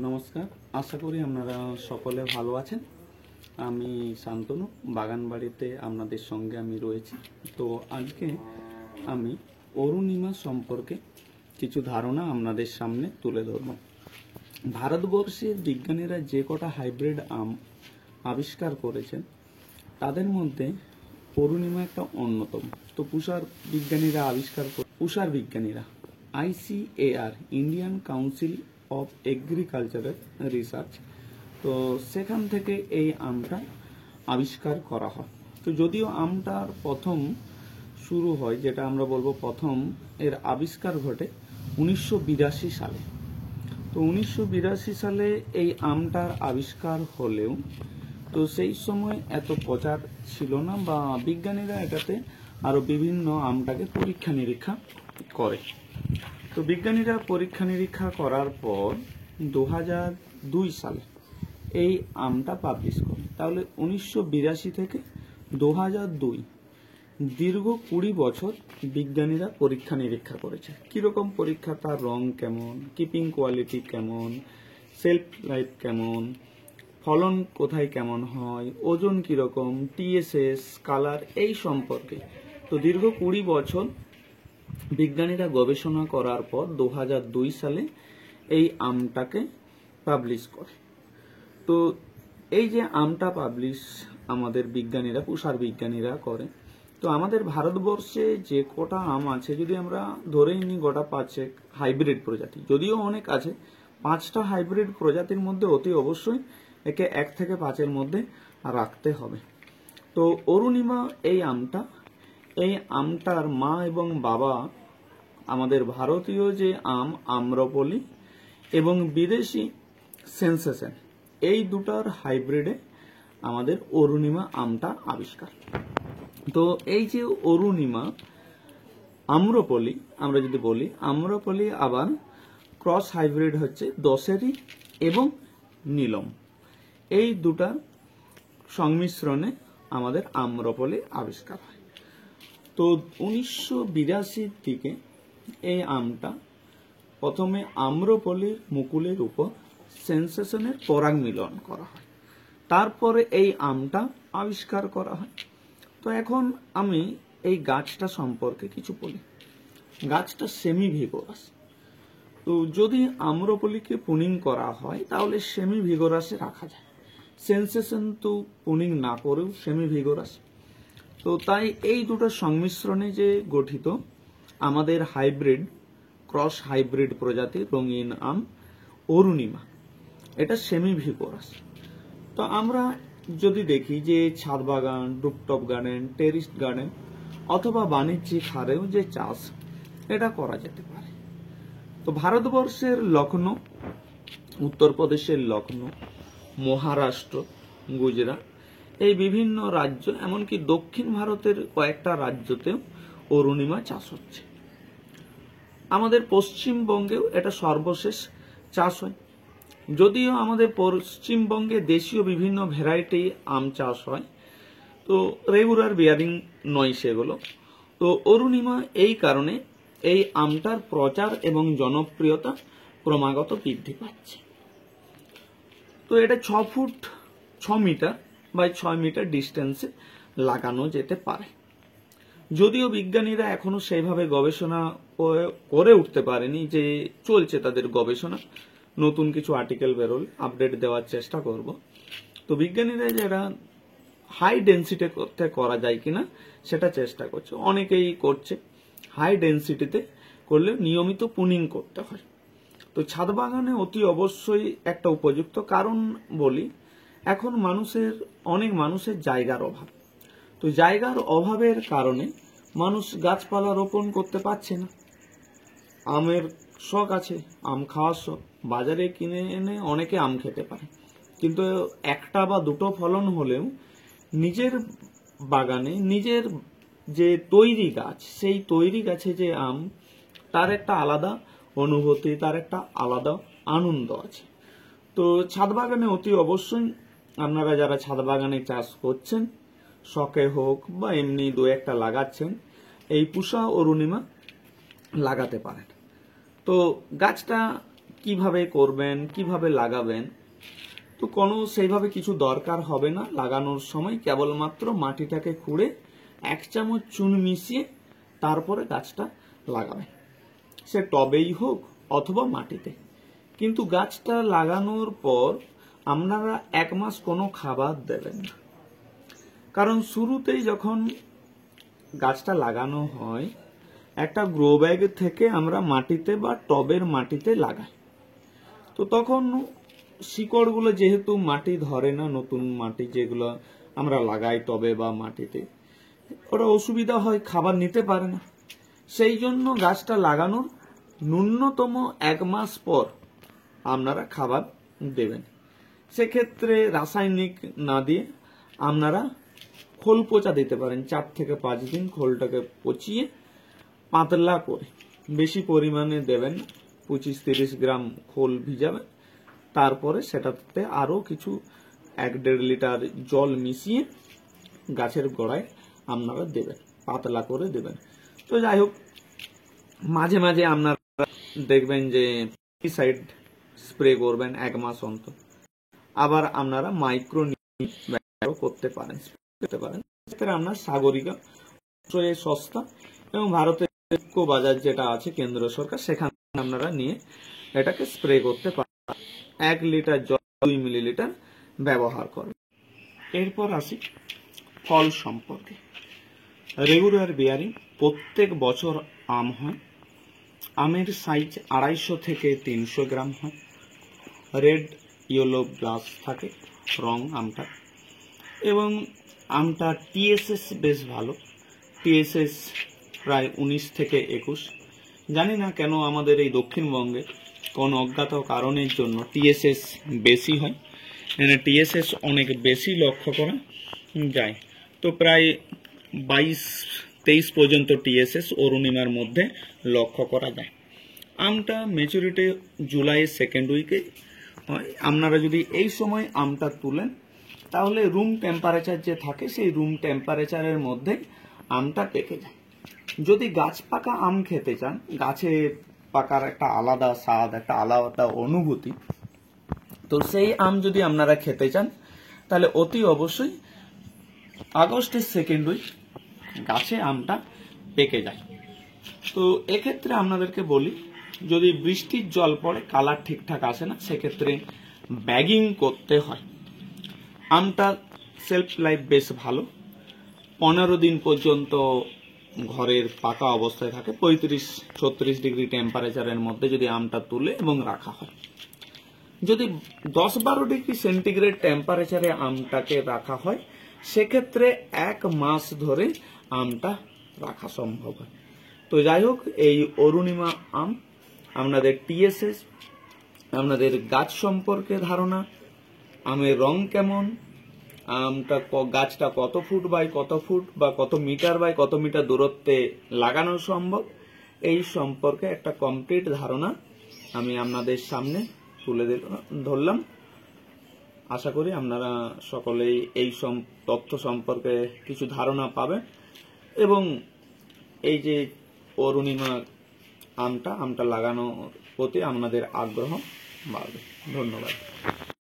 নমস্কার, আশা করি আপনারা সকলে ভালো আছেন। আমি শান্তনু, বাগানবাড়িতে আপনাদের সঙ্গে আমি রয়েছি। তো আজকে আমি অরুণিমা সম্পর্কে কিছু ধারণা আপনাদের সামনে তুলে ধরব। ভারতবর্ষের বিজ্ঞানীরা যে কটা হাইব্রিড আম আবিষ্কার করেছেন তাদের মধ্যে অরুণিমা একটা অন্যতম। তো পুষার বিজ্ঞানীরা ICAR, Indian council of agricultural research, তো সেখান থেকে এই আমটা আবিষ্কার করা হয়। তো যদিও আমটার প্রথম শুরু হয়, যেটা আমরা বলবো প্রথম এর আবিষ্কার ঘটে 1982 সালে। তো 1982 সালে এই আমটার আবিষ্কার হলেও তো সেই সময় এত প্রচার ছিল না, বা বিজ্ঞানীরা এটাতে আরো বিভিন্ন আমটাকে পরীক্ষা নিরীক্ষা করে। তো বিজ্ঞানীরা পরীক্ষা নিরীক্ষা করার পর 2002 সালে এই আমটা পাবলিশ করে। তাহলে 1982 থেকে 2002 দীর্ঘ 20 বছর বিজ্ঞানীরা পরীক্ষা নিরীক্ষা করেছে। কিরকম পরীক্ষা, তার রং কেমন, কিপিং কোয়ালিটি কেমন, সেলফ লাইফ কেমন, ফলন কোথায় কেমন হয়, ওজন কিরকম, TSS, কালার, এই সম্পর্কে। তো দীর্ঘ 20 বছর বিজ্ঞানীরা গবেষণা করার পর 2002 সালে এই আমটাকে পাবলিশ করে। তো এই যে আমটা পাবলিশ আমাদের বিজ্ঞানীরা, পুষার বিজ্ঞানীরা করে, তো আমাদের ভারতবর্ষে যে কটা আম আছে, যদি আমরা ধরেই নিই গোটা 5 হাইব্রিড প্রজাতি, যদিও অনেক আছে, 5টা হাইব্রিড প্রজাতির মধ্যে অতি অবশ্যই একে 1 থেকে 5-এর মধ্যে রাখতে হবে। তো অরুণিমা এই আমটার মা এবং বাবা আমাদের ভারতীয় যে আম আম্রপলি এবং বিদেশি সেন্সেশন, এই দুটার হাইব্রিডে আমাদের অরুণিমা আমটা আবিষ্কার। তো এই যে অরুণিমা আম্রপলি, আমরা যদি বলি আম্রপলি আবার ক্রস হাইব্রিড হচ্ছে দশেরি এবং নীলম, এই দুটার সংমিশ্রণে আমাদের আম্রপলি আবিষ্কার হয়। তো 1982 দিকে এই আমটা প্রথমে আম্রপলির মুকুলের উপর সেন্সেশনের পরাগ মিলন করা হয়, তারপরে এই আমটা আবিষ্কার করা হয়। তো এখন আমি এই গাছটা সম্পর্কে কিছু বলি। গাছটা সেমি ভিগোরাস। তো যদি আম্রপলিকে পুনিং করা হয় তাহলে সেমি ভিগোরাসে রাখা যায়। সেন্সেশন তো পুনিং না করেও সেমি ভিগোরাস। তো তাই এই দুটোর সংমিশ্রণে যে গঠিত আমাদের হাইব্রিড, ক্রস হাইব্রিড প্রজাতির রঙিন আম অরুণিমা, এটা সেমি ভিগোরাস। তো আমরা যদি দেখি যে ছাদ বাগান, রুফটপ গার্ডেন, টেরিস গার্ডেন অথবা বাণিজ্যিক হারেও যে চাষ, এটা করা যেতে পারে। তো ভারতবর্ষের লখনৌ, উত্তরপ্রদেশের লখনৌ, মহারাষ্ট্র, গুজরাট, এই বিভিন্ন রাজ্য, এমনকি দক্ষিণ ভারতের কয়েকটা রাজ্যতেও অরুণিমা চাষ হচ্ছে। আমাদের পশ্চিমবঙ্গেও এটা সর্বশেষ চাষ হয়। যদিও আমাদের পশ্চিমবঙ্গে দেশীয় বিভিন্ন ভ্যারাইটি আম চাষ হয়, তো রেগুলার বিয়ারিং নয় সেগুলো। তো অরুণিমা এই কারণে এই আমটার প্রচার এবং জনপ্রিয়তা ক্রমাগত বৃদ্ধি পাচ্ছে। তো এটা 6 ফুট 6 মিটার বাই 6 মিটার ডিস্টেন্সে লাগানো যেতে পারে। যদিও বিজ্ঞানীরা এখনো সেইভাবে গবেষণা করে উঠতে পারেনি, যে চলছে তাদের গবেষণা, নতুন কিছু আর্টিকেল বেরোলে আপডেট দেওয়ার চেষ্টা করব। তো বিজ্ঞানীরা যারা হাই ডেন্সিটি করতে করা যায় কিনা সেটা চেষ্টা করছে, অনেকেই করছে। হাই ডেন্সিটিতে করলে নিয়মিত পুনিং করতে হয়। তো ছাদ বাগানে অতি অবশ্যই একটা উপযুক্ত, কারণ বলি এখন অনেক মানুষের জায়গার অভাব। তো জায়গার অভাবের কারণে মানুষ গাছপালা রোপণ করতে পারছে না। আমের শখ আছে, আম খাওয়ার শখ, বাজারে কিনে এনে অনেকে আম খেতে পারে, কিন্তু একটা বা দুটো ফলন হলেও নিজের বাগানে নিজের যে তৈরি গাছ, সেই তৈরি গাছে যে আম, তার একটা আলাদা অনুভূতি, তার একটা আলাদা আনন্দ আছে। তো ছাদ বাগানে অতি অবশ্যই আপনারা যারা ছাদ বাগানে চাষ করছেন, শখে হোক বা এমনি 2-1টা লাগাচ্ছেন, এই পুষা অরুণিমা লাগাতে পারেন। তো গাছটা কিভাবে করবেন, কিভাবে লাগাবেন, তো কোনো সেইভাবে কিছু দরকার হবে না। লাগানোর সময় কেবলমাত্র মাটিটাকে খুঁড়ে 1 চামচ চুন মিশিয়ে তারপরে গাছটা লাগাবেন, সে টবেই হোক অথবা মাটিতে। কিন্তু গাছটা লাগানোর পর আপনারা 1 মাস কোনো খাবার দেবেন না, কারণ শুরুতেই যখন গাছটা লাগানো হয় একটা গ্রো ব্যাগ থেকে আমরা মাটিতে বা টবের মাটিতে লাগাই, তো তখন শিকড়গুলো যেহেতু মাটি ধরে না, নতুন মাটি যেগুলো আমরা লাগাই টবে বা মাটিতে, ওরা অসুবিধা হয়, খাবার নিতে পারে না। সেই জন্য গাছটা লাগানোর ন্যূনতম 1 মাস পর আপনারা খাবার দেবেন। সেক্ষেত্রে রাসায়নিক না দিয়ে আপনারা খোল পচা দিতে পারেন। 4 থেকে 5 দিন খোলটাকে পচিয়ে পাতলা করে, বেশি পরিমাণে দেবেন, 25-30 গ্রাম খোল ভিজাবেন, তারপরে সেটাতে আরো কিছু 1-1.5 লিটার জল মিশিয়ে গাছের গোড়ায় আপনারা দেবেন, পাতলা করে দেবেন। তো যাই হোক, মাঝে মাঝে আপনারা দেখবেন যে সাইড স্প্রে করবেন 1 মাস অন্তর। আবার আপনারা মাইক্রো ব্যবহার করতে পারেন, সেক্ষেত্রে আপনার সাগরিকা সস্তা এবং ভারতের বাজার যেটা আছে কেন্দ্র সরকার, সেখানে আপনারা নিয়ে এটাকে স্প্রে করতে পারেন। 1 লিটার জল 2 মিলিলিটার ব্যবহার করবেন। এরপর আসি ফল সম্পর্কে। রেগুলার বিয়ারিং প্রত্যেক বছর আম হয়। আমের সাইজ 250 থেকে 300 গ্রাম হয়। রেড ইয়েলো গ্লাস থাকে রং আমটা, এবং আমটা টিএসএস বেশ ভালো, টিএসএস প্রায় 19 থেকে 21। জানি না কেন আমাদের এই দক্ষিণবঙ্গে কোন অজ্ঞাত কারণের জন্য টিএসএস বেশি হয়, মানে টিএসএস অনেক বেশি লক্ষ্য করা যায়। তো প্রায় 22-23 পর্যন্ত টিএসএস অরুণিমার মধ্যে লক্ষ্য করা যায়। আমটা ম্যাচুরিটি জুলাইয়ের 2nd উইকে হয়। আপনারা যদি এই সময় আমটা তুলেন তাহলে রুম টেম্পারেচার যে থাকে সেই রুম টেম্পারেচারের মধ্যে আমটা পেকে যায়। যদি গাছ পাকা আম খেতে চান, গাছে পাকার একটা আলাদা স্বাদ, একটা আলাদা অনুভূতি, তো সেই আম যদি আপনারা খেতে চান তাহলে অতি অবশ্যই আগস্টের 2nd উইক গাছে আমটা পেকে যায়। তো এক্ষেত্রে আপনাদেরকে বলি, যদি বৃষ্টির জল পড়ে কালার ঠিকঠাক আসে না, সেক্ষেত্রে ব্যাগিং করতে হয়। আমটা সেলফ লাইফ বেশ ভালো, 15 দিন পর্যন্ত ঘরের পাকা অবস্থায় থাকে। 35-36 ডিগ্রি টেম্পারেচারের মধ্যে যদি আমটা তুলে এবং রাখা হয়। যদি 10-12 ডিগ্রি সেন্টিগ্রেড টেম্পারেচারে আমটাকে রাখা হয়, সেক্ষেত্রে 1 মাস ধরে আমটা রাখা সম্ভব হয়। তো যাই হোক, এই অরুণিমা আম আপনাদের টিএসএস, আপনাদের গাছ সম্পর্কে ধারণা, আমের রং কেমন, আমটা গাছটা কত ফুট বাই কত ফুট বা কত মিটার বাই কত মিটার দূরত্বে লাগানো সম্ভব, এই সম্পর্কে একটা কমপ্লিট ধারণা আমি আপনাদের সামনে তুলে ধরলাম। আশা করি আপনারা সকলেই এই তথ্য সম্পর্কে কিছু ধারণা পাবেন এবং এই যে অরুণিমা আমটা লাগানোর প্রতি আপনাদের আগ্রহ বাড়বে। ধন্যবাদ।